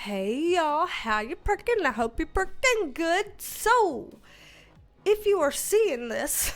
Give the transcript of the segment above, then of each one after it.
Hey y'all, how you perking? I hope you're perking good. So, if you are seeing this,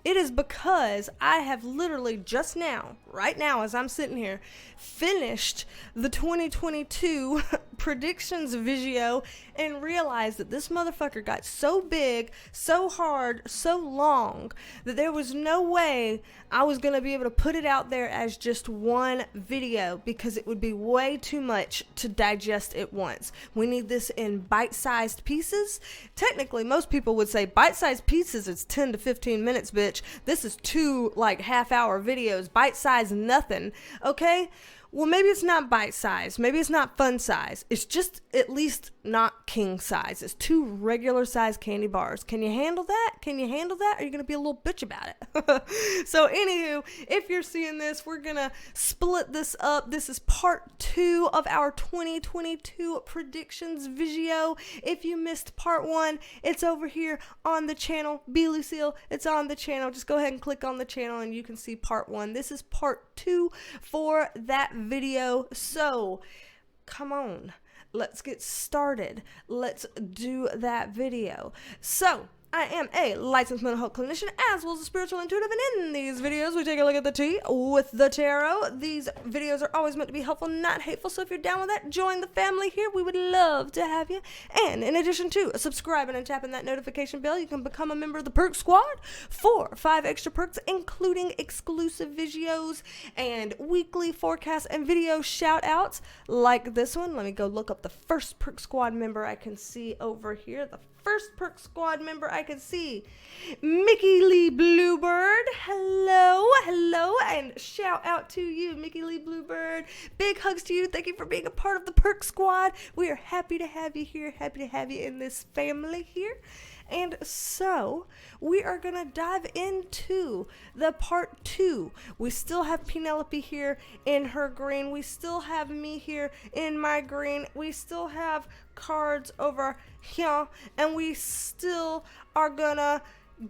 it is because I have literally just now, right now as I'm sitting here, finished the 2022 predictions video and realized that this motherfucker got so big, so hard, so long that there was no way I was going to be able to put it out there as just one video because it would be way too much to digest at once. We need this in bite-sized pieces. Technically, most people would say bite-sized pieces is 10 to 15 minutes, bitch. This is two half-hour videos. Bite-sized nothing, okay? Well, maybe it's not bite size. Maybe it's not fun size. It's just at least not king size. It's two regular size candy bars. Can you handle that? Can you handle that? Or are you going to be a little bitch about it? So anywho, if you're seeing this, we're going to split this up. This is part 2 of our 2022 predictions video. If you missed part 1, it's over here on the channel. Lucile, it's on the channel. Just go ahead and click on the channel and you can see part 1. This is part 2 for that video. So come on, let's get started. Let's do that video. So I am a licensed mental health clinician as well as a spiritual intuitive, and in these videos we take a look at the tea with the tarot. These videos are always meant to be helpful, not hateful, so if you're down with that, join the family here. We would love to have you. And in addition to subscribing and tapping that notification bell, you can become a member of the Perk Squad for 5 extra perks, including exclusive videos and weekly forecasts and video shout outs like this one. Let me go look up the first Perk Squad member I can see over here. The first Perk Squad member I can see, Mickey Lee Bluebird. Hello, and shout out to you, Mickey Lee Bluebird. Big hugs to you. Thank you for being a part of the Perk Squad. We are happy to have you here, happy to have you in this family here. And so we are going to dive into the part 2. We still have Penelope here in her green. We still have me here in my green. We still have cards over here. And we still are going to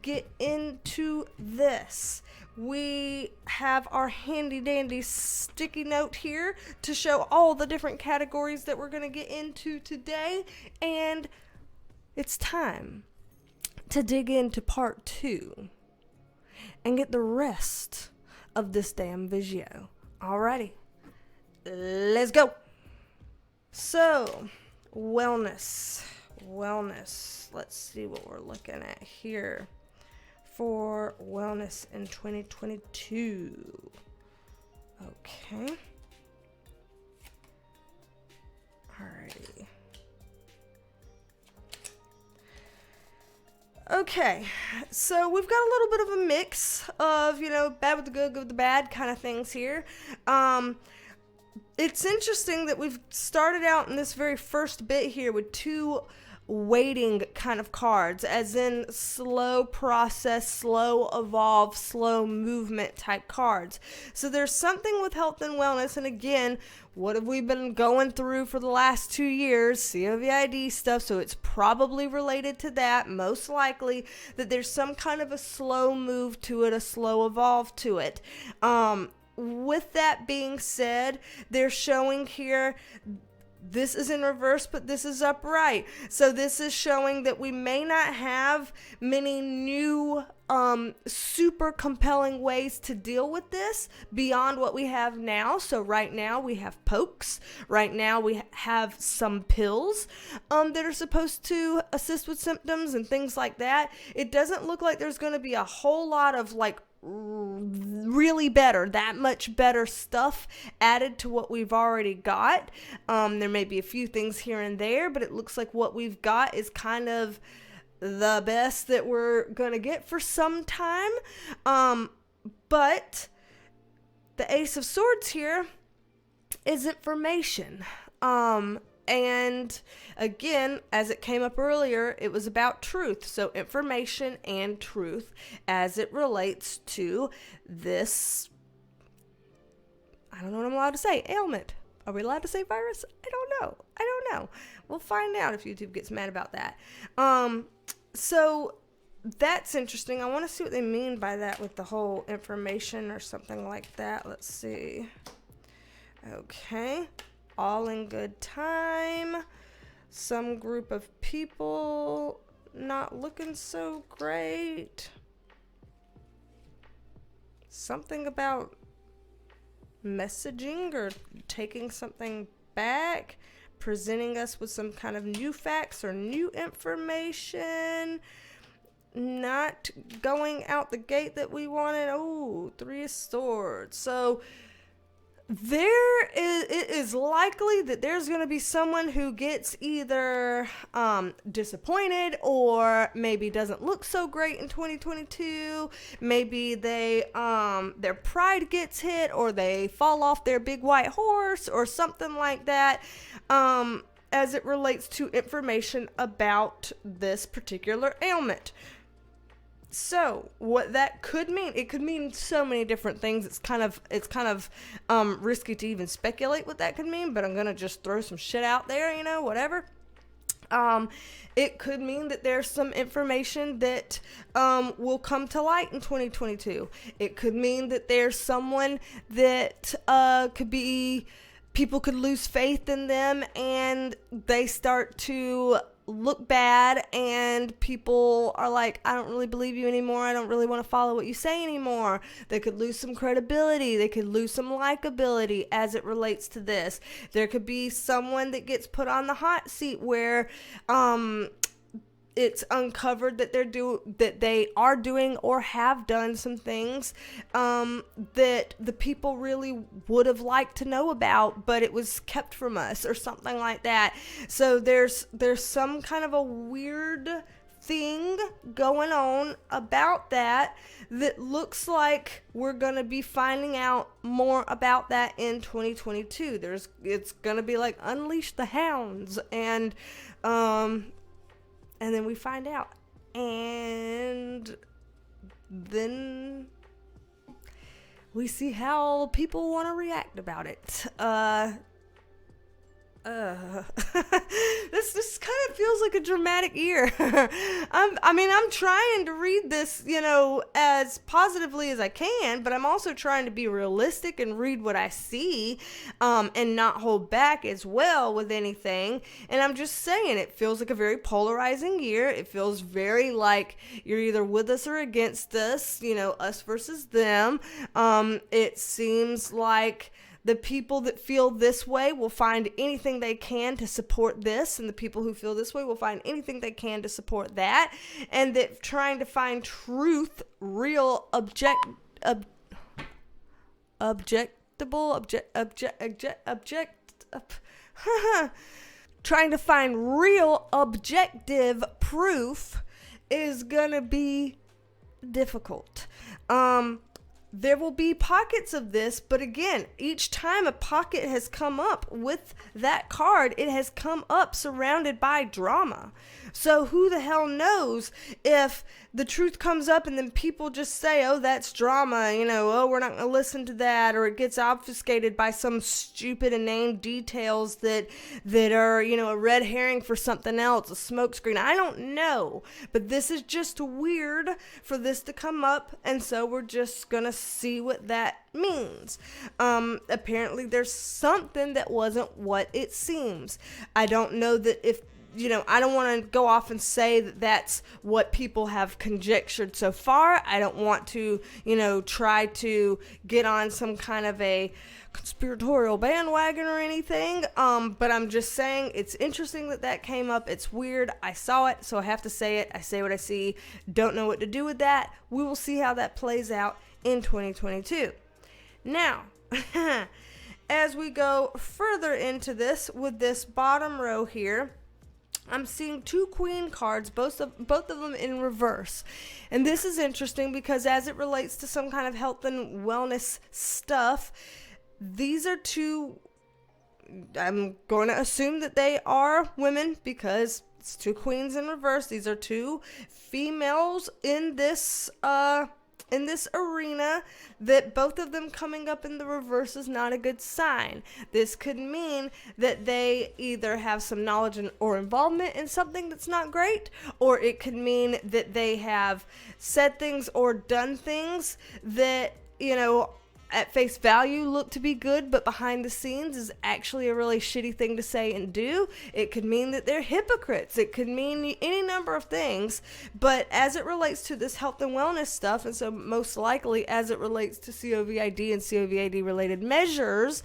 get into this. We have our handy dandy sticky note here to show all the different categories that we're going to get into today. And it's time to dig into part 2 and get the rest of this damn video. Alrighty, let's go. So, wellness. Let's see what we're looking at here for wellness in 2022. Okay. Alrighty. Okay, so we've got a little bit of a mix of, bad with the good, good with the bad kind of things here. It's interesting that we've started out in this very first bit here with 2 waiting kind of cards, as in slow process, slow evolve, slow movement type cards. So there's something with health and wellness, and again, what have we been going through for the last 2 years? COVID stuff, so it's probably related to that, most likely, that there's some kind of a slow move to it, a slow evolve to it. With that being said, they're showing here, this is in reverse, but this is upright. So this is showing that we may not have many new super compelling ways to deal with this beyond what we have now. So right now we have pokes. Right now we have some pills that are supposed to assist with symptoms and things like that. It doesn't look like there's going to be a whole lot of really better, that much better stuff added to what we've already got. There may be a few things here and there, but it looks like what we've got is kind of the best that we're gonna get for some time. But the Ace of Swords here is information. And again, as it came up earlier, it was about truth. So information and truth as it relates to this, I don't know what I'm allowed to say, ailment. Are we allowed to say virus? I don't know. We'll find out if YouTube gets mad about that. So that's interesting. I want to see what they mean by that with the whole information or something like that. Let's see. Okay. all in good time. Some group of people not looking so great. Something about messaging or taking something back, presenting us with some kind of new facts or new information, not going out the gate that we wanted. Oh, 3 of Swords. So it is likely that there's going to be someone who gets either disappointed or maybe doesn't look so great in 2022. Maybe they their pride gets hit, or they fall off their big white horse or something like that, as it relates to information about this particular ailment. So what that could mean, it could mean so many different things. It's kind of risky to even speculate what that could mean, but I'm going to just throw some shit out there, whatever. It could mean that there's some information that will come to light in 2022. It could mean that there's someone that people could lose faith in them and they start to look bad, and people are like, I don't really believe you anymore. I don't really want to follow what you say anymore. They could lose some credibility. They could lose some likability as it relates to this. There could be someone that gets put on the hot seat where it's uncovered that they are doing or have done some things that the people really would have liked to know about, but it was kept from us or something like that. So there's some kind of a weird thing going on about that looks like we're going to be finding out more about that in 2022. It's going to be like Unleash the Hounds, and then we find out. And then we see how people want to react about it. This kind of feels like a dramatic year. I'm trying to read this, as positively as I can, but I'm also trying to be realistic and read what I see, and not hold back as well with anything. And I'm just saying, it feels like a very polarizing year. It feels very like you're either with us or against us, us versus them. It seems like the people that feel this way will find anything they can to support this, and the people who feel this way will find anything they can to support that, and that trying to find truth, real trying to find real objective proof is gonna be difficult. There will be pockets of this, but again, each time a pocket has come up with that card, it has come up surrounded by drama. So who the hell knows if the truth comes up and then people just say, oh, that's drama, oh, we're not going to listen to that, or it gets obfuscated by some stupid inane details that are, a red herring for something else, a smokescreen. I don't know, but this is just weird for this to come up, and so we're just going to see what that means. Apparently there's something that wasn't what it seems. I don't know that if I don't want to go off and say that that's what people have conjectured so far. I don't want to, try to get on some kind of a conspiratorial bandwagon or anything. But I'm just saying it's interesting that came up. It's weird. I saw it, so I have to say it. I say what I see. Don't know what to do with that. We will see how that plays out in 2022. Now, as we go further into this with this bottom row here, I'm seeing 2 queen cards, both of them in reverse. And this is interesting because as it relates to some kind of health and wellness stuff, these are 2, I'm going to assume that they are women because it's 2 queens in reverse. These are 2 females in this arena, that both of them coming up in the reverse is not a good sign. This could mean that they either have some knowledge or involvement in something that's not great, or it could mean that they have said things or done things that, at face value look to be good, but behind the scenes is actually a really shitty thing to say and do. It could mean that they're hypocrites. It could mean any number of things. But as it relates to this health and wellness stuff, and so most likely as it relates to COVID and COVID related measures,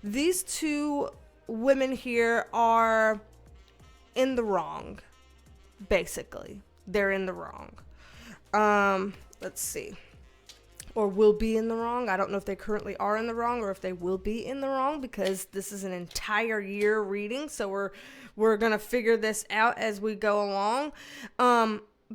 these two women here are in the wrong. Basically, they're in the wrong. Let's see. Or will be in the wrong. I don't know if they currently are in the wrong or if they will be in the wrong, because this is an entire year reading. So we're going to figure this out as we go along.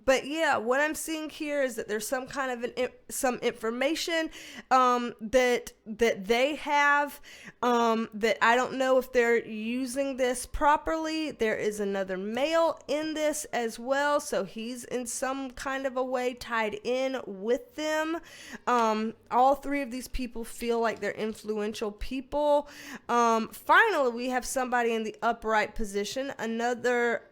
But yeah, what I'm seeing here is that there's some kind of some information that they have that I don't know if they're using this properly. There is another male in this as well, so he's in some kind of a way tied in with them. All three of these people feel like they're influential people. Finally, we have somebody in the upright position, another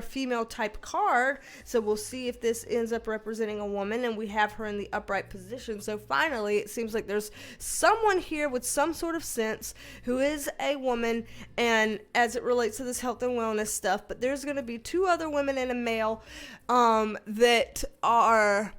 female type card. So we'll see if this ends up representing a woman, and we have her in the upright position. So finally, it seems like there's someone here with some sort of sense who is a woman, and as it relates to this health and wellness stuff, but there's going to be two other women and a male that are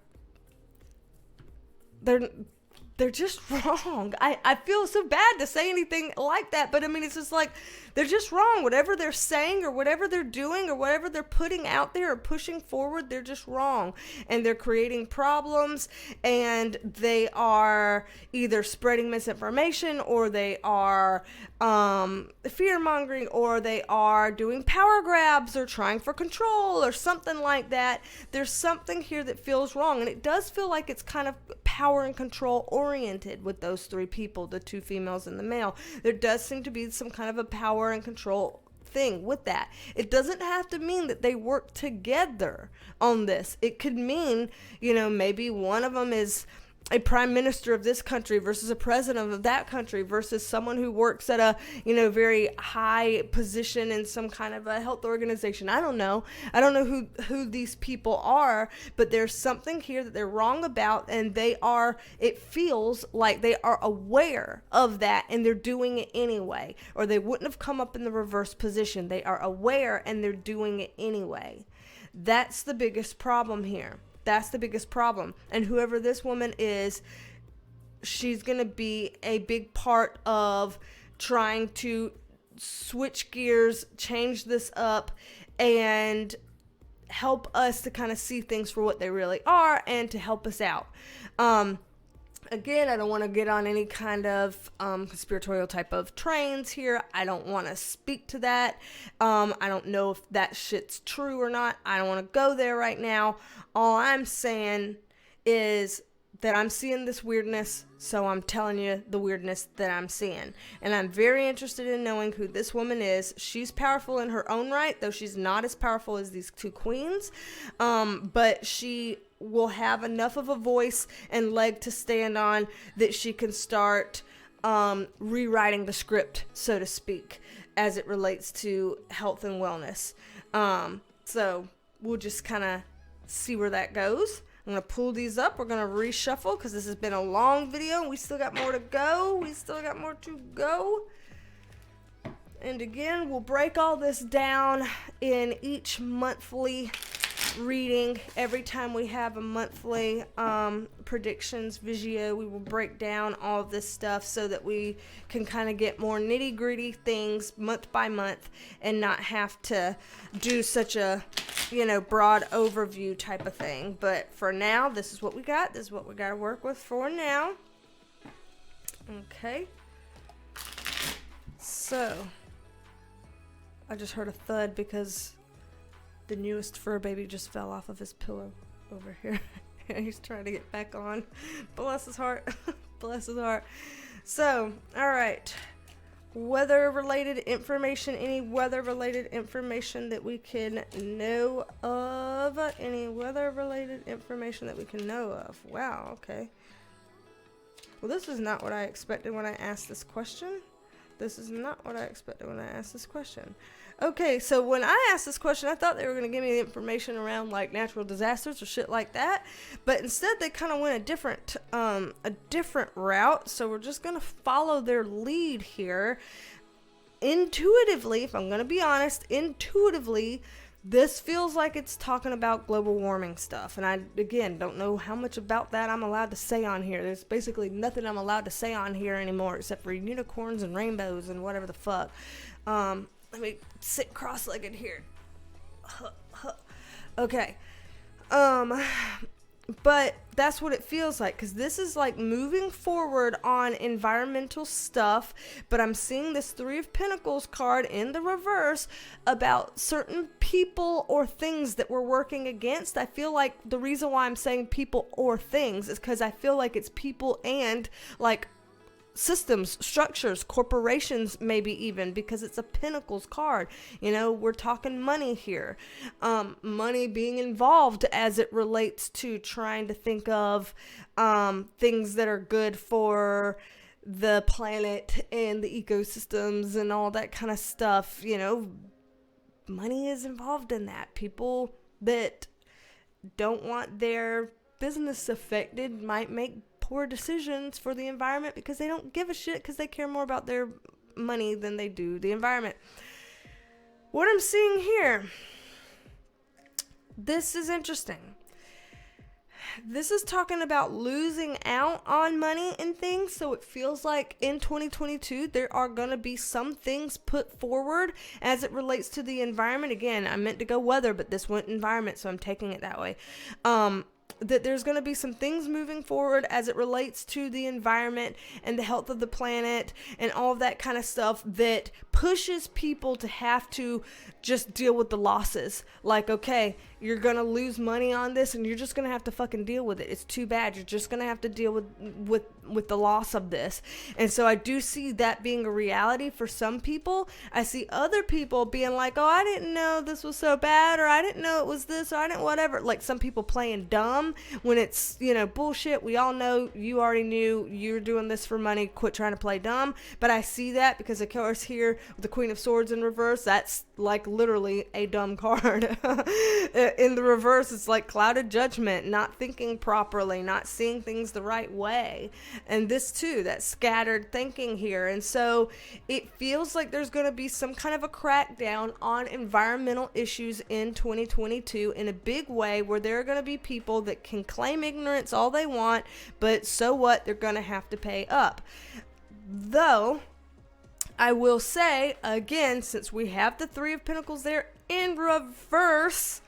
they're just wrong. I feel so bad to say anything like that, but I mean, it's just like, they're just wrong. Whatever they're saying or whatever they're doing or whatever they're putting out there or pushing forward, they're just wrong. And they're creating problems, and they are either spreading misinformation, or they are fear-mongering, or they are doing power grabs or trying for control or something like that. There's something here that feels wrong, and it does feel like it's kind of power and control oriented with those three people, the two females and the male. There does seem to be some kind of a power and control thing with that. It doesn't have to mean that they work together on this. It could mean, maybe one of them is a prime minister of this country versus a president of that country versus someone who works at a, very high position in some kind of a health organization. I don't know who these people are, but there's something here that they're wrong about, and it feels like they are aware of that, and they're doing it anyway, or they wouldn't have come up in the reverse position. They are aware, and they're doing it anyway. That's the biggest problem here. That's the biggest problem. And whoever this woman is, she's going to be a big part of trying to switch gears, change this up, and help us to kind of see things for what they really are, and to help us out. Again, I don't want to get on any kind of conspiratorial type of trains here. I don't want to speak to that. I don't know if that shit's true or not. I don't want to go there right now. All I'm saying is that I'm seeing this weirdness, so I'm telling you the weirdness that I'm seeing. And I'm very interested in knowing who this woman is. She's powerful in her own right, though she's not as powerful as these two queens. But she will have enough of a voice and leg to stand on that she can start rewriting the script, so to speak, as it relates to health and wellness. So we'll just kind of see where that goes. I'm going to pull these up. We're going to reshuffle because this has been a long video and we still got more to go. And again, we'll break all this down in each monthly reading. Every time we have a monthly predictions video, we will break down all of this stuff so that we can kind of get more nitty gritty things month by month and not have to do such a broad overview type of thing. But for now, this is what we got. This is what we got to work with for now. Okay. So I just heard a thud because the newest fur baby just fell off of his pillow over here. He's trying to get back on. Bless his heart. Bless his heart. So, all right. Weather-related information. Any weather-related information that we can know of? Any weather-related information that we can know of? Wow, okay. Well, this is not what I expected when I asked this question. This is not what I expected when I asked this question. Okay, so when I asked this question, I thought they were going to give me the information around like natural disasters or shit like that, but instead they kind of went a different route. So we're just going to follow their lead here. Intuitively, if I'm going to be honest, this feels like it's talking about global warming stuff. And I, again, don't know how much about that I'm allowed to say on here. There's basically nothing I'm allowed to say on here anymore except for unicorns and rainbows and whatever the fuck. Let me sit cross-legged here. Okay. But that's what it feels like, because this is like moving forward on environmental stuff, but I'm seeing this Three of Pentacles card in the reverse about certain people or things that we're working against. I feel like the reason why I'm saying people or things is because I feel like it's people and like systems, structures, corporations, maybe even, because it's a Pentacles card. You know, we're talking money here. Money being involved as it relates to trying to think of things that are good for the planet and the ecosystems and all that kind of stuff. You know, money is involved in that. People that don't want their business affected might make poor decisions for the environment because they don't give a shit, because they care more about their money than they do the environment. What I'm seeing here, this is interesting. This is talking about losing out on money and things. So it feels like in 2022, there are going to be some things put forward as it relates to the environment. Again, I meant to go weather, but this went environment, so I'm taking it that way. That there's going to be some things moving forward as it relates to the environment and the health of the planet and all of that kind of stuff that pushes people to have to just deal with the losses. Like, okay, you're going to lose money on this and you're just going to have to fucking deal with it. It's too bad. You're just going to have to deal with the loss of this. And so I do see that being a reality for some people. I see other people being like, oh, I didn't know this was so bad, or I didn't know it was this, or I didn't whatever. Like some people playing dumb when it's, you know, bullshit. We all know, you already knew, you're doing this for money. Quit trying to play dumb. But I see that because of course here with the Queen of Swords in reverse, that's like literally a dumb card. In the reverse, it's like clouded judgment, not thinking properly, not seeing things the right way. And this too, that scattered thinking here. And so it feels like there's going to be some kind of a crackdown on environmental issues in 2022 in a big way, where there are going to be people that can claim ignorance all they want, but so what? They're going to have to pay up. Though I will say, again, since we have the Three of Pentacles there in reverse,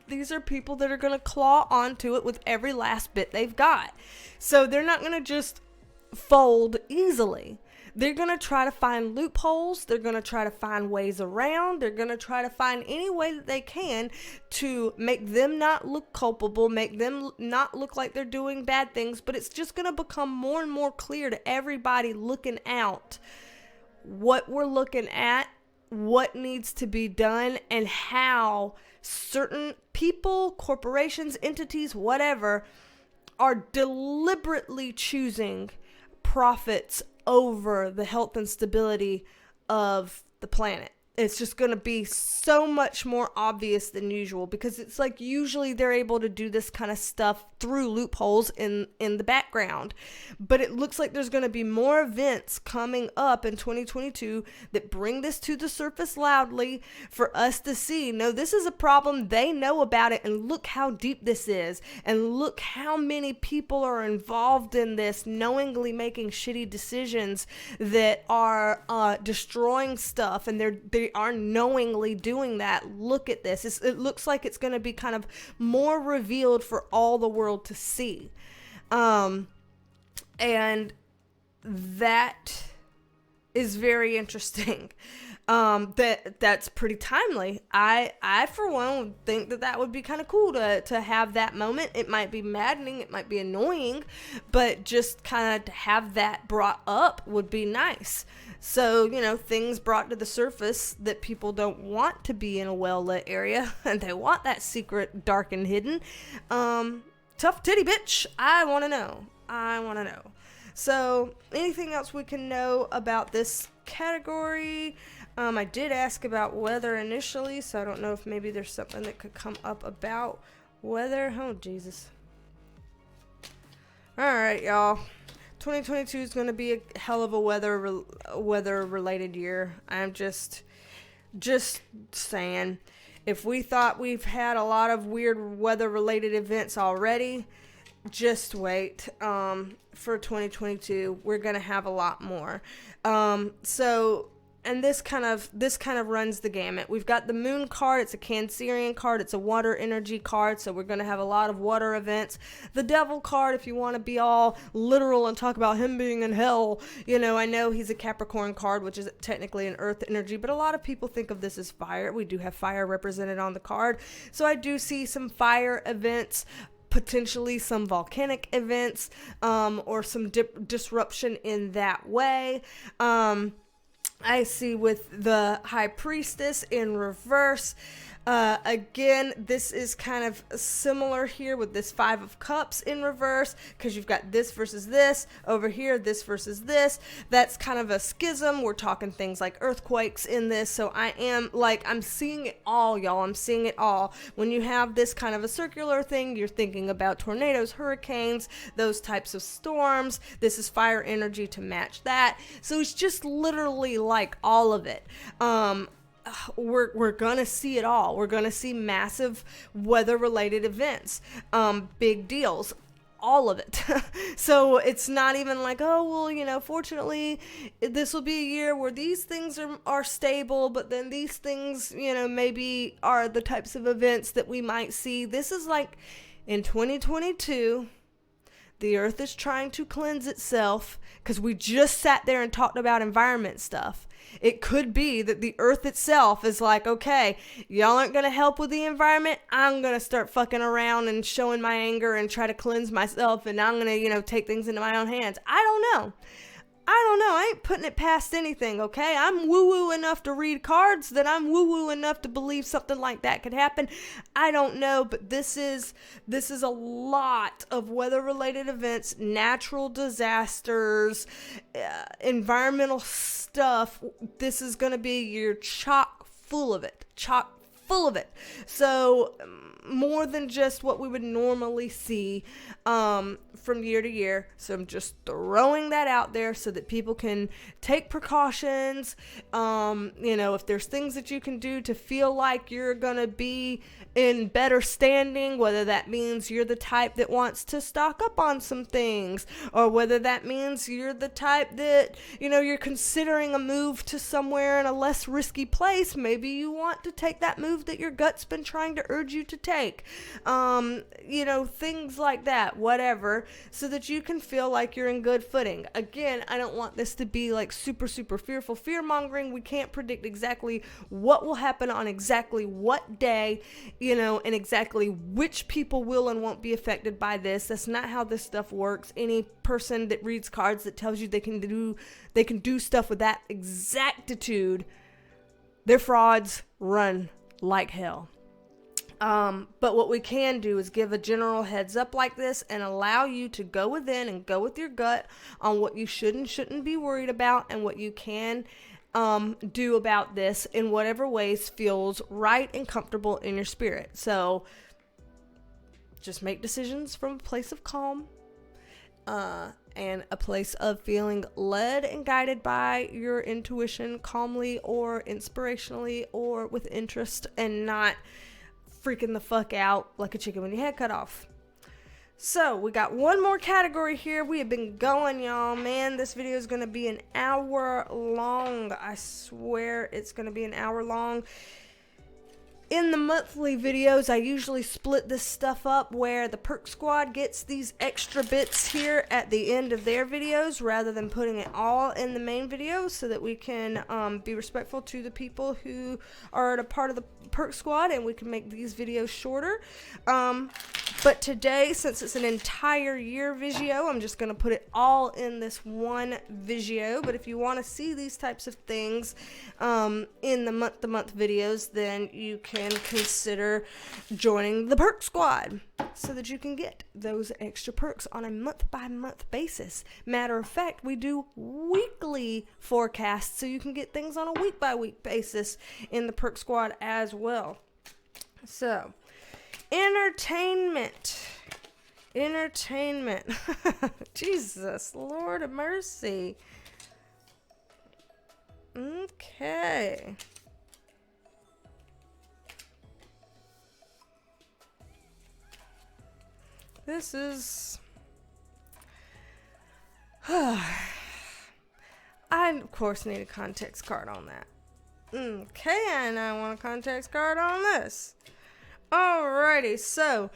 these are people that are going to claw onto it with every last bit they've got. So they're not going to just fold easily. They're going to try to find loopholes. They're going to try to find ways around. They're going to try to find any way that they can to make them not look culpable, make them not look like they're doing bad things. But it's just going to become more and more clear to everybody looking out what we're looking at, what needs to be done, and how certain people, corporations, entities, whatever, are deliberately choosing profits over the health and stability of the planet. It's just going to be so much more obvious than usual, because it's like usually they're able to do this kind of stuff through loopholes in the background. But it looks like there's going to be more events coming up in 2022 that bring this to the surface loudly for us to see. No, this is a problem. They know about it. And look how deep this is. And look how many people are involved in this, knowingly making shitty decisions that are destroying stuff. And they are knowingly doing that. Look at this. It looks like it's going to be kind of more revealed for all the world to see. And that is very interesting. That's pretty timely. I for one would think that would be kind of cool to have that moment. It might be maddening, it might be annoying, but just kind of to have that brought up would be nice. So, you know, things brought to the surface that people don't want to be in a well-lit area, and they want that secret, dark and hidden. Tough titty bitch. I want to know. So, anything else we can know about this category. I did ask about weather initially, so I don't know if maybe there's something that could come up about weather. Oh, Jesus. Alright, y'all. 2022 is going to be a hell of a weather-related year. I'm just saying. If we thought we've had a lot of weird weather-related events already, just wait. For 2022, we're going to have a lot more. And this kind of runs the gamut. We've got the Moon card. It's a Cancerian card. It's a water energy card, so we're going to have a lot of water events. The Devil card, if you want to be all literal and talk about him being in hell, I know he's a Capricorn card, which is technically an earth energy, but a lot of people think of this as fire. We do have fire represented on the card, so I do see some fire events, potentially some volcanic events, or some disruption in that way. I see with the High Priestess in reverse. Again, this is kind of similar here with this Five of Cups in reverse, because you've got this versus this, over here, this versus this. That's kind of a schism. We're talking things like earthquakes in this, so I'm seeing it all, y'all. I'm seeing it all. When you have this kind of a circular thing, you're thinking about tornadoes, hurricanes, those types of storms. This is fire energy to match that. So it's just literally like all of it. We're gonna see it all. We're gonna see massive weather-related events, big deals, all of it. So it's not even like, oh, well, fortunately, this will be a year where these things are stable, but then these things, maybe are the types of events that we might see. This is like, in 2022, the earth is trying to cleanse itself, because we just sat there and talked about environment stuff. It could be that the earth itself is like, okay, y'all aren't going to help with the environment. I'm going to start fucking around and showing my anger and try to cleanse myself, and I'm going to, take things into my own hands. I don't know. I ain't putting it past anything, okay? I'm woo-woo enough to read cards that I'm woo-woo enough to believe something like that could happen. I don't know, but this is a lot of weather-related events, natural disasters, environmental stuff. This is going to be a year chock full of it. So more than just what we would normally see from year to year. So I'm just throwing that out there so that people can take precautions. If there's things that you can do to feel like you're going to be in better standing, whether that means you're the type that wants to stock up on some things, or whether that means you're the type that, you're considering a move to somewhere in a less risky place. Maybe you want to take that move that your gut's been trying to urge you to take. Things like that, whatever, so that you can feel like you're in good footing. Again, I don't want this to be like super, super fearful fear-mongering. We can't predict exactly what will happen on exactly what day, and exactly which people will and won't be affected by this. That's not how this stuff works. Any person that reads cards that tells you they can do stuff with that exactitude, their frauds run like hell. But what we can do is give a general heads up like this and allow you to go within and go with your gut on what you should and shouldn't be worried about, and what you can do about this in whatever ways feels right and comfortable in your spirit. So just make decisions from a place of calm, and a place of feeling led and guided by your intuition, calmly or inspirationally or with interest, and not freaking the fuck out like a chicken with your head cut off. So we got one more category here. We have been going, y'all. Man, this video is going to be an hour long. I swear it's going to be an hour long. In the monthly videos, I usually split this stuff up where the Perk Squad gets these extra bits here at the end of their videos, rather than putting it all in the main video, so that we can be respectful to the people who are a part of the Perk Squad, and we can make these videos shorter. But today, since it's an entire year video, I'm just going to put it all in this one video. But if you want to see these types of things in the month-to-month videos, then you can consider joining the Perk Squad so that you can get those extra perks on a month-by-month basis. Matter of fact, we do weekly forecasts so you can get things on a week-by-week basis in the Perk Squad as well. So, entertainment. Jesus, Lord of mercy. Okay. This is... I, of course, need a context card on that. Okay, and I want a context card on this. Alrighty, so...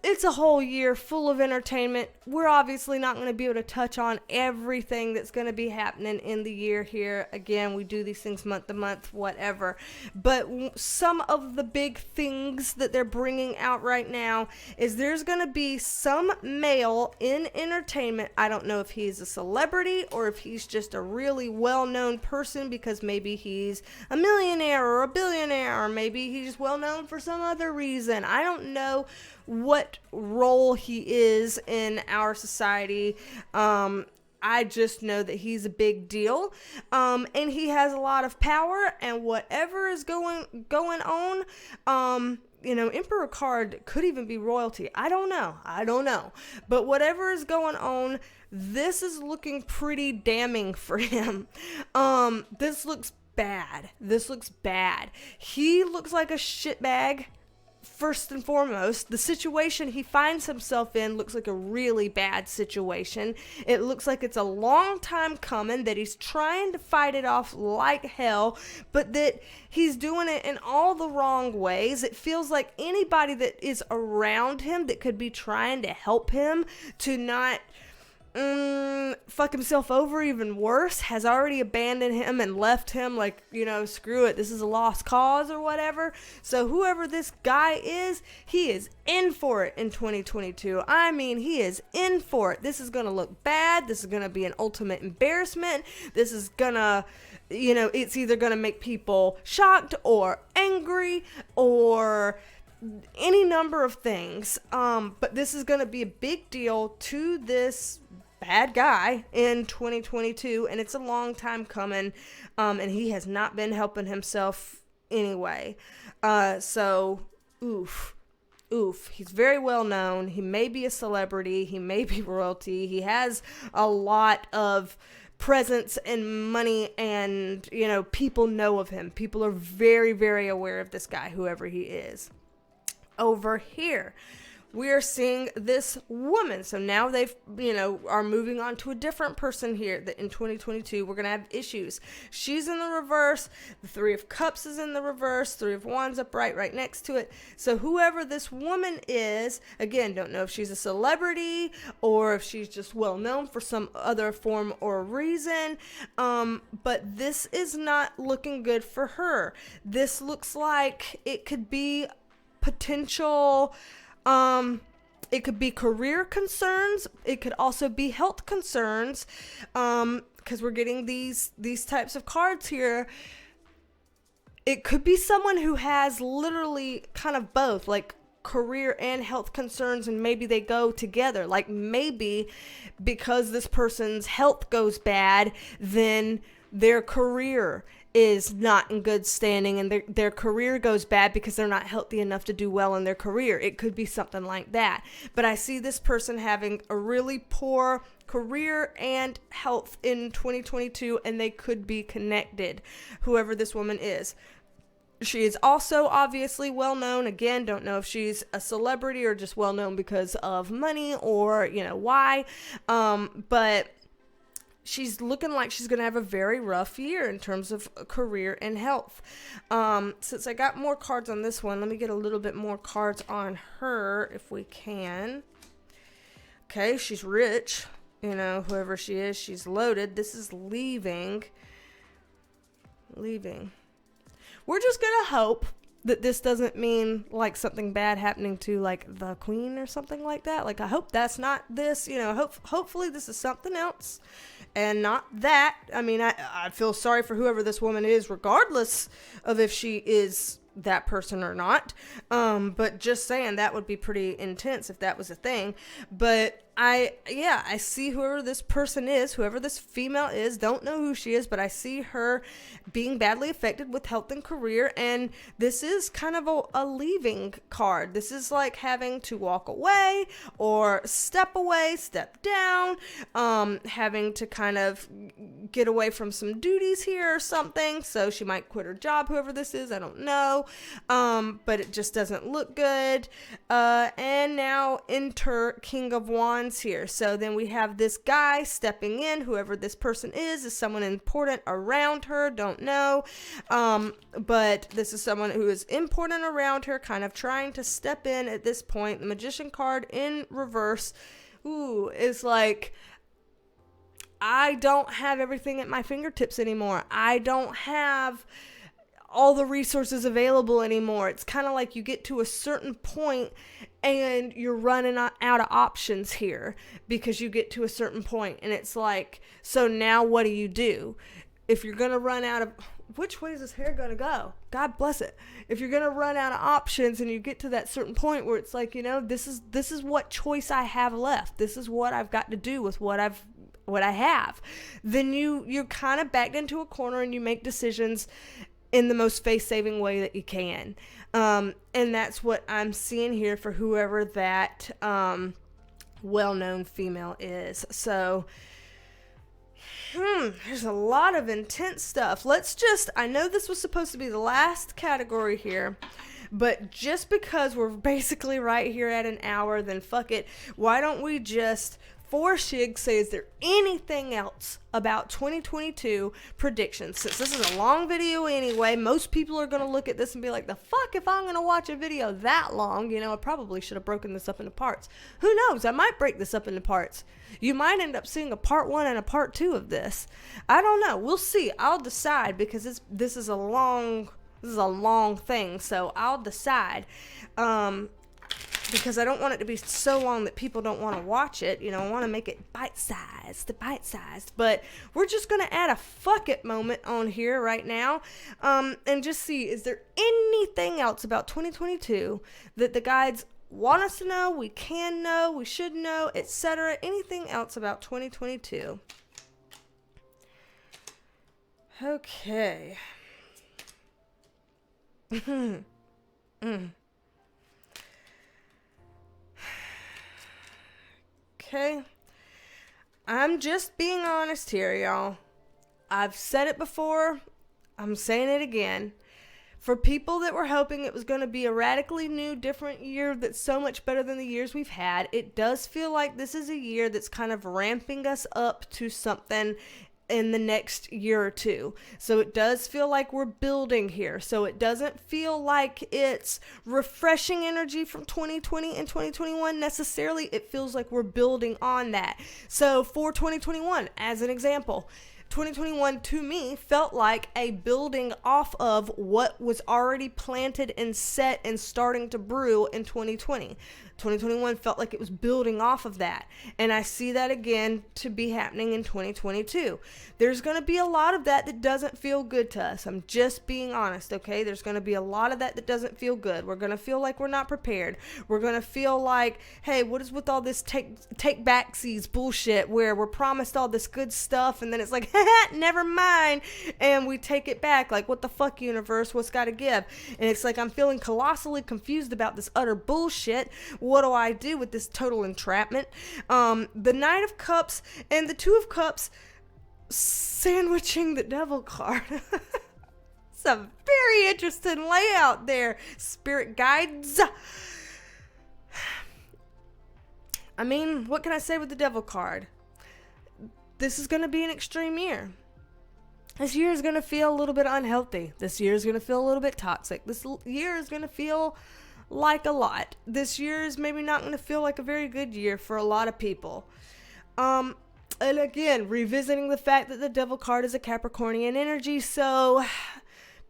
it's a whole year full of entertainment. We're obviously not going to be able to touch on everything that's going to be happening in the year here. Again, we do these things month to month, whatever. But some of the big things that they're bringing out right now is there's going to be some male in entertainment. I don't know if he's a celebrity or if he's just a really well-known person because maybe he's a millionaire or a billionaire, or maybe he's well-known for some other reason. I don't know what role he is in our society. I just know that he's a big deal, and he has a lot of power, and whatever is going on, Emperor card could even be royalty. I don't know, but whatever is going on, this is looking pretty damning for him. This looks bad. He looks like a shitbag. First and foremost, the situation he finds himself in looks like a really bad situation. It looks like it's a long time coming, that he's trying to fight it off like hell, but that he's doing it in all the wrong ways. It feels like anybody that is around him that could be trying to help him to not fuck himself over even worse has already abandoned him and left him like, screw it, this is a lost cause or whatever. So whoever this guy is, he is in for it in 2022. I mean, he is in for it. This is going to look bad. This is going to be an ultimate embarrassment. This is going to, it's either going to make people shocked or angry or any number of things. But this is going to be a big deal to this bad guy in 2022, and it's a long time coming, and he has not been helping himself anyway. So oof, he's very well known. He may be a celebrity, he may be royalty, he has a lot of presence and money, and people know of him. People are very, very aware of this guy, whoever he is. Over here, we are seeing this woman. So now they've, are moving on to a different person here that in 2022 we're going to have issues. She's in the reverse. The Three of Cups is in the reverse. Three of Wands upright right next to it. So whoever this woman is, again, don't know if she's a celebrity or if she's just well known for some other form or reason. But this is not looking good for her. This looks like it could be potential, it could be career concerns. It could also be health concerns, because we're getting these types of cards here. It could be someone who has literally kind of both, like career and health concerns, and maybe they go together. Like maybe because this person's health goes bad, then their career is not in good standing, and their career goes bad because they're not healthy enough to do well in their career. It could be something like that. But I see this person having a really poor career and health in 2022, and they could be connected, whoever this woman is. She is also obviously well known. Again, don't know if she's a celebrity or just well known because of money or, why. But she's looking like she's going to have a very rough year in terms of career and health. Since I got more cards on this one, let me get a little bit more cards on her if we can. Okay, she's rich. Whoever she is, she's loaded. This is leaving. We're just going to hope that this doesn't mean like something bad happening to like the queen or something like that. Like I hope that's not this, hopefully this is something else and not that. I mean, I feel sorry for whoever this woman is, regardless of if she is that person or not. But just saying, that would be pretty intense if that was a thing. But I see whoever this person is, whoever this female is, don't know who she is, but I see her being badly affected with health and career. And this is kind of a leaving card. This is like having to walk away or step away, step down, having to kind of get away from some duties here or something. So she might quit her job, whoever this is, I don't know. But it just doesn't look good. And now enter King of Wands here. So then we have this guy stepping in. Whoever this person is someone important around her, don't know. But this is someone who is important around her, kind of trying to step in at this point. The Magician card in reverse, is like, I don't have everything at my fingertips anymore. I don't have all the resources available anymore. It's kind of like you get to a certain point and you're running out of options here because you get to a certain point, and it's like, so now what do? If you're going to run out of, which way is this hair going to go? God bless it. If you're going to run out of options and you get to that certain point where it's like, this is what choice I have left. This is what I've got to do with what I have. Then you're kind of backed into a corner and you make decisions in the most face-saving way that you can. And that's what I'm seeing here for whoever that well-known female is. So, there's a lot of intense stuff. I know this was supposed to be the last category here, but just because we're basically right here at an hour, then fuck it. Why don't we just, for Shig, say, is there anything else about 2022 predictions? Since this is a long video anyway, most people are going to look at this and be like, the fuck if I'm going to watch a video that long? I probably should have broken this up into parts. Who knows? I might break this up into parts. You might end up seeing a part 1 and a part 2 of this. I don't know. We'll see. I'll decide, because this is a long thing, so I'll decide. Because I don't want it to be so long that people don't want to watch it. I want to make it bite-sized. But we're just going to add a fuck it moment on here right now. And just see, is there anything else about 2022 that the guides want us to know, we can know, we should know, etc.? Anything else about 2022? Okay. Okay, I'm just being honest here, y'all. I've said it before, I'm saying it again. For people that were hoping it was going to be a radically new, different year that's so much better than the years we've had, it does feel like this is a year that's kind of ramping us up to something in the next year or two. So it does feel like we're building here. So it doesn't feel like it's refreshing energy from 2020 and 2021 necessarily. It feels like we're building on that. So for 2021, as an example, 2021 to me felt like a building off of what was already planted and set and starting to brew in 2020. 2021 felt like it was building off of that. And I see that again to be happening in 2022. There's going to be a lot of that doesn't feel good to us. I'm just being honest, okay? There's going to be a lot of that doesn't feel good. We're going to feel like we're not prepared. We're going to feel like, hey, what is with all this take backsies bullshit where we're promised all this good stuff and then it's like, never mind. And we take it back. Like, what the fuck, universe? What's got to give? And it's like, I'm feeling colossally confused about this utter bullshit. What do I do with this total entrapment? The Knight of Cups and the Two of Cups sandwiching the Devil card. It's a very interesting layout there, spirit guides. I mean, what can I say with the Devil card? This is going to be an extreme year. This year is going to feel a little bit unhealthy. This year is going to feel a little bit toxic. This year is going to feel like a lot. This year is maybe not going to feel like a very good year for a lot of people. And again, revisiting the fact that the Devil card is a Capricornian energy, so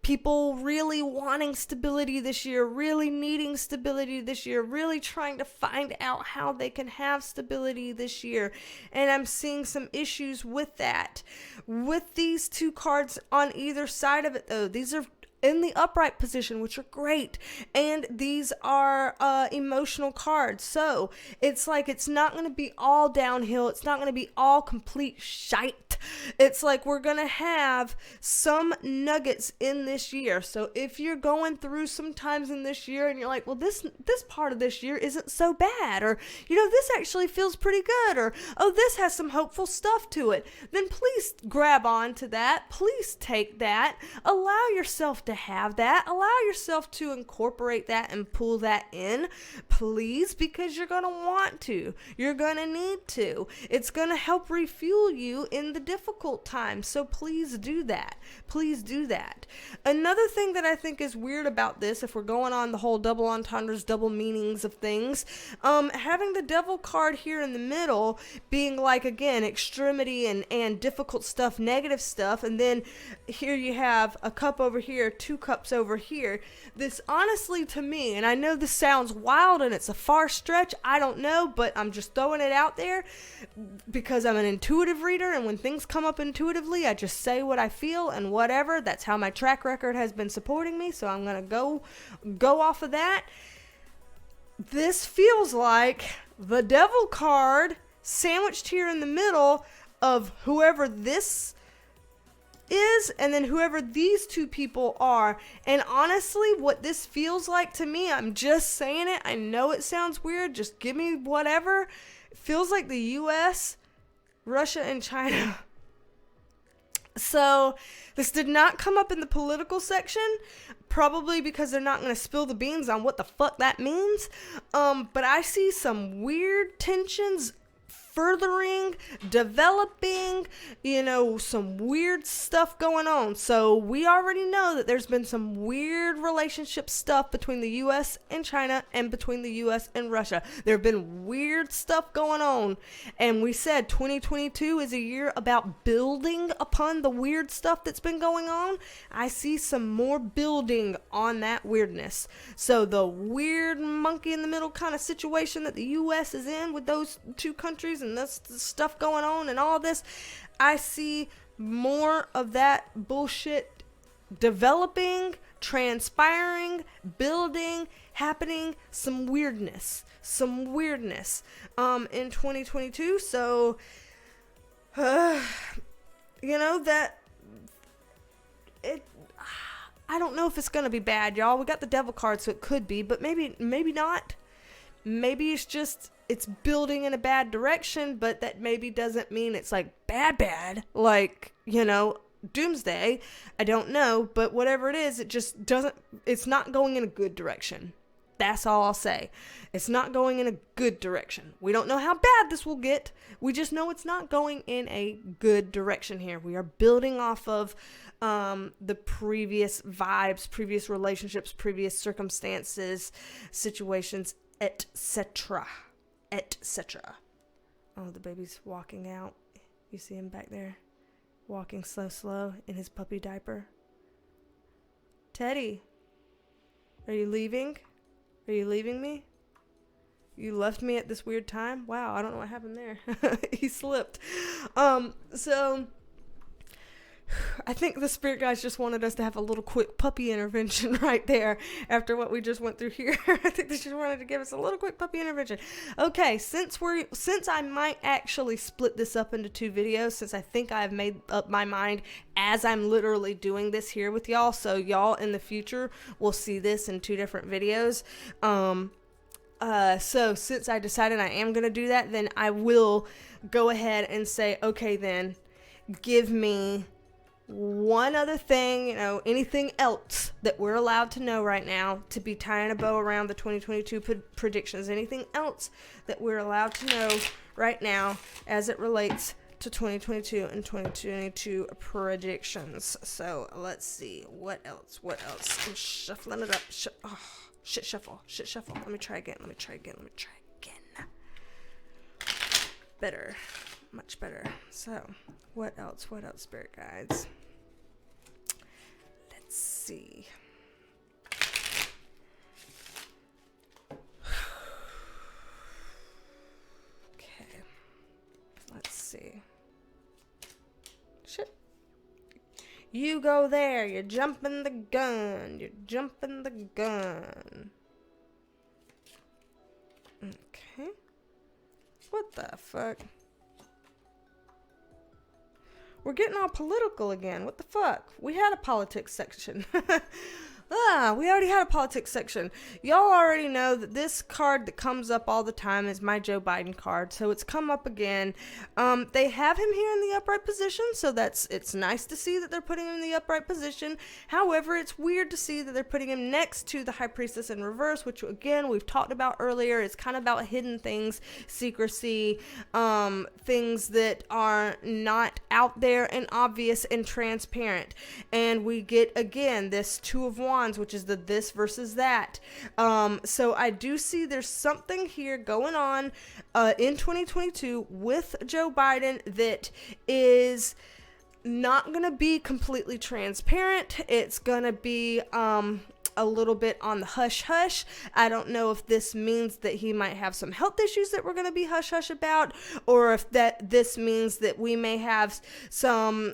people really wanting stability this year, really needing stability this year, really trying to find out how they can have stability this year. And I'm seeing some issues with that. With these two cards on either side of it, though, these are in the upright position, which are great. And these are emotional cards. So it's like it's not going to be all downhill. It's not going to be all complete shite. It's like we're going to have some nuggets in this year. So if you're going through some times in this year and you're like, well, this part of this year isn't so bad, or, this actually feels pretty good, or, oh, this has some hopeful stuff to it, then please grab on to that. Please take that. Allow yourself to have that. Allow yourself to incorporate that and pull that in, please, because you're going to want to. You're going to need to. It's going to help refuel you in the difficult times. So please do that. Please do that. Another thing that I think is weird about this, if we're going on the whole double entendres, double meanings of things, having the devil card here in the middle being like, again, extremity and difficult stuff, negative stuff, and then here you have a cup over here, 2 cups over here. This honestly, to me, and I know this sounds wild and it's a far stretch, I don't know, but I'm just throwing it out there because I'm an intuitive reader, and when things come up intuitively, I just say what I feel and whatever. That's how my track record has been supporting me, so I'm gonna go off of that. This feels like the devil card sandwiched here in the middle of whoever this is and then whoever these two people are. And honestly, what this feels like to me, I'm just saying it, I know it sounds weird, just give me whatever. It feels like the US, Russia, and China. So this did not come up in the political section, probably because they're not going to spill the beans on what the fuck that means. But I see some weird tensions furthering, developing, some weird stuff going on. So we already know that there's been some weird relationship stuff between the U.S. and China and between the U.S. and Russia. There have been weird stuff going on. And we said 2022 is a year about building upon the weird stuff that's been going on. I see some more building on that weirdness. So the weird monkey in the middle kind of situation that the U.S. is in with those two countries and this stuff going on and all this, I see more of that bullshit developing, transpiring, building, happening, some weirdness in 2022. So that it, I don't know if it's gonna be bad, y'all. We got the devil card, so it could be, but maybe not. Maybe it's building in a bad direction, but that maybe doesn't mean it's like bad, like, doomsday. I don't know, but whatever it is, it's not going in a good direction. That's all I'll say. It's not going in a good direction. We don't know how bad this will get. We just know it's not going in a good direction here. We are building off of the previous vibes, previous relationships, previous circumstances, situations, etc. Oh, the baby's walking out. You see him back there, walking slow in his puppy diaper. Teddy, are you leaving? Are you leaving me? You left me at this weird time? Wow, I don't know what happened there. He slipped. So I think the spirit guys just wanted us to have a little quick puppy intervention right there after what we just went through here. I think they just wanted to give us a little quick puppy intervention. Okay, since I might actually split this up into 2 videos, since I think I've made up my mind as I'm literally doing this here with y'all, so y'all in the future will see this in 2 different videos. So since I decided I am going to do that, then I will go ahead and say, okay, then give me one other thing, anything else that we're allowed to know right now to be tying a bow around the 2022 predictions, anything else that we're allowed to know right now as it relates to 2022 and 2022 predictions. So let's see, what else? I'm shuffling it up. Shit shuffle. Let me try again. Better. Much better. So, what else, spirit guides? Let's see. Okay. Let's see. Shit. You go there. You're jumping the gun. You're jumping the gun. Okay. What the fuck? We're getting all political again. What the fuck? We had a politics section. We already had a politics section. Y'all already know that this card that comes up all the time is my Joe Biden card, so it's come up again. They have him here in the upright position, so it's nice to see that they're putting him in the upright position. However, it's weird to see that they're putting him next to the High Priestess in reverse, which again we've talked about earlier. It's kind of about hidden things, secrecy, things that are not out there and obvious and transparent. And we get again this Two of Wands, which is the this versus that. So I do see there's something here going on in 2022 with Joe Biden that is not going to be completely transparent. It's going to be a little bit on the hush hush. I don't know if this means that he might have some health issues that we're going to be hush hush about, or if this means that we may have some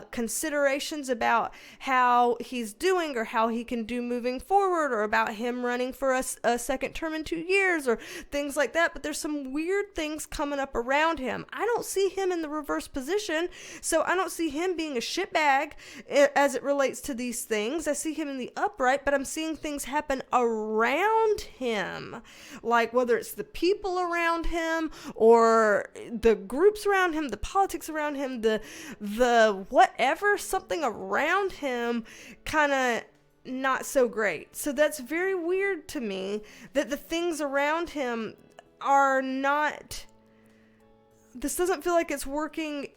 considerations about how he's doing or how he can do moving forward, or about him running for a second term in 2 years or things like that. But there's some weird things coming up around him. I don't see him in the reverse position, so I don't see him being a shitbag as it relates to these things. I see him in the upright, but I'm seeing things happen around him, like whether it's the people around him or the groups around him, the politics around him, the whatever, something around him kind of not so great. So that's very weird to me that the things around him are not, this doesn't feel like it's working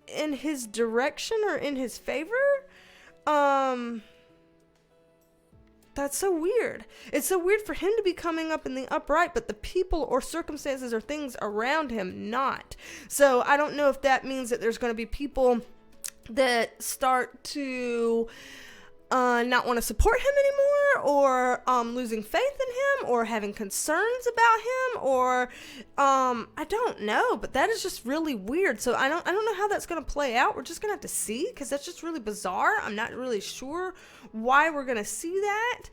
in his direction or in his favor. That's so weird. It's so weird for him to be coming up in the upright, but the people or circumstances or things around him not. So I don't know if that means that there's going to be people that start to not want to support him anymore, or losing faith in him, or having concerns about him, or I don't know, but that is just really weird. So I don't know how that's going to play out. We're just going to have to see, because that's just really bizarre. I'm not really sure why we're going to see that.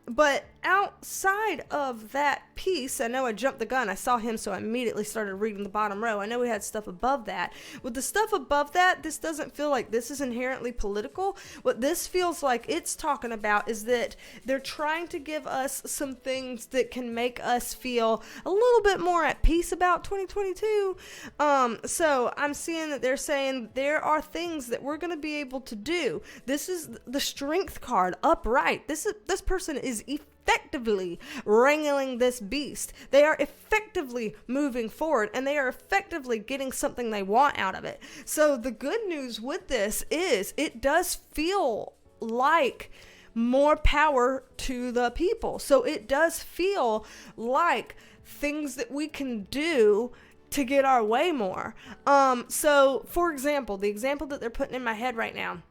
But outside of that piece, I know I jumped the gun. I saw him, so I immediately started reading the bottom row. I know we had stuff above that. With the stuff above that, this doesn't feel like this is inherently political. What this feels like it's talking about is that they're trying to give us some things that can make us feel a little bit more at peace about 2022. So I'm seeing that they're saying there are things that we're going to be able to do. This is the Strength card upright. This person is effectively wrangling this beast. They are effectively moving forward, and they are effectively getting something they want out of it. So the good news with this is it does feel like more power to the people. So it does feel like things that we can do to get our way more. So for example, the example that they're putting in my head right now,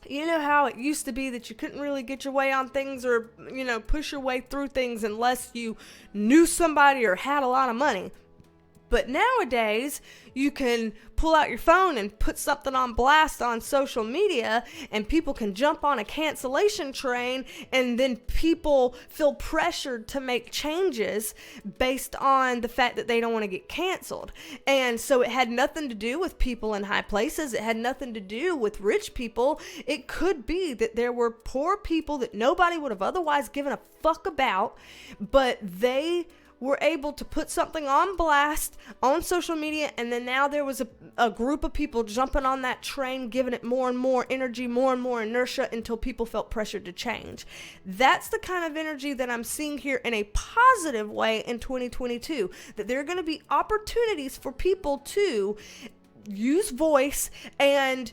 you know how it used to be that you couldn't really get your way on things or, push your way through things unless you knew somebody or had a lot of money. But nowadays, you can pull out your phone and put something on blast on social media, and people can jump on a cancellation train, and then people feel pressured to make changes based on the fact that they don't want to get canceled. And so it had nothing to do with people in high places. It had nothing to do with rich people. It could be that there were poor people that nobody would have otherwise given a fuck about, but they were able to put something on blast on social media, and then now there was a group of people jumping on that train, giving it more and more energy, more and more inertia, until people felt pressured to change. That's the kind of energy that I'm seeing here in a positive way in 2022, that there are going to be opportunities for people to use voice and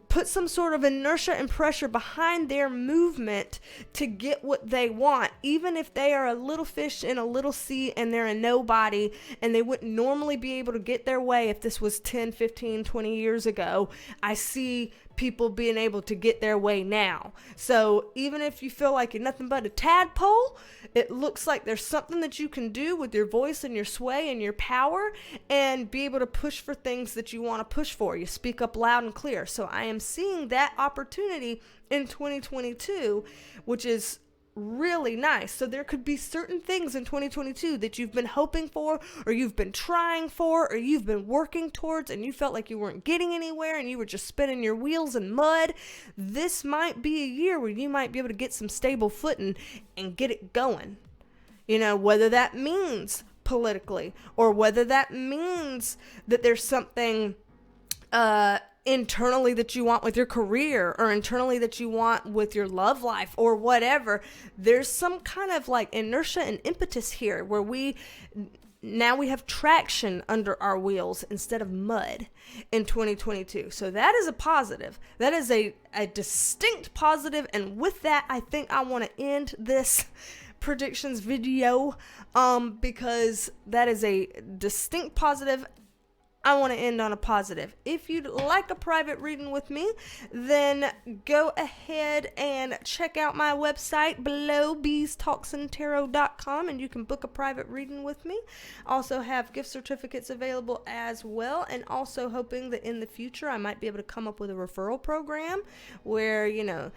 put some sort of inertia and pressure behind their movement to get what they want, even if they are a little fish in a little sea and they're a nobody and they wouldn't normally be able to get their way if this was 10, 15, 20 years ago. I see people being able to get their way now. So even if you feel like you're nothing but a tadpole, it looks like there's something that you can do with your voice and your sway and your power and be able to push for things that you want to push for. You speak up loud and clear. So I am seeing that opportunity in 2022, which is really nice. So there could be certain things in 2022 that you've been hoping for, or you've been trying for, or you've been working towards, and you felt like you weren't getting anywhere and you were just spinning your wheels in mud. This might be a year where you might be able to get some stable footing and get it going. You know, whether that means politically, or whether that means that there's something internally that you want with your career, or internally that you want with your love life, or whatever. There's some kind of like inertia and impetus here where we have traction under our wheels instead of mud in 2022. So that is a positive. That is a distinct positive. And with that, I think I want to end this predictions video because that is a distinct positive. I want to end on a positive. If you'd like a private reading with me, then go ahead and check out my website below, BeasTalksAndTarot.com, and you can book a private reading with me. Also have gift certificates available as well, and also hoping that in the future I might be able to come up with a referral program where, you know,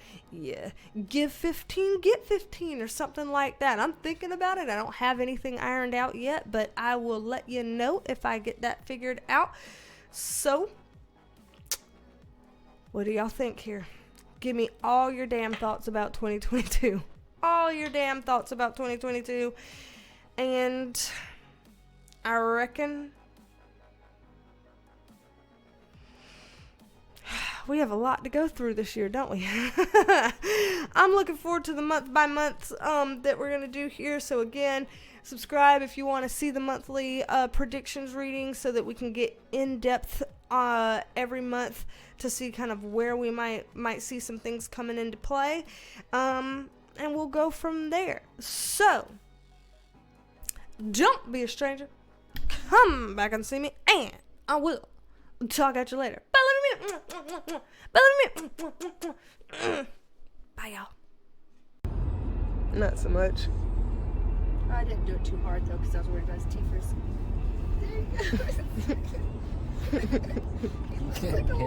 give 15, get 15 or something like that. I'm thinking about it. I don't have anything ironed out yet, but I will let you know if I get that figured out. So, what do y'all think here? Give me all your damn thoughts about 2022. All your damn thoughts about 2022. And I reckon we have a lot to go through this year, don't we? I'm looking forward to the month by month that we're going to do here. So again, subscribe if you want to see the monthly predictions readings so that we can get in depth every month to see kind of where we might see some things coming into play. And we'll go from there. So, don't be a stranger. Come back and see me, and I will talk at you later. Bye, y'all. Not so much. I didn't do it too hard though, because I was worried about his teeth. There you go.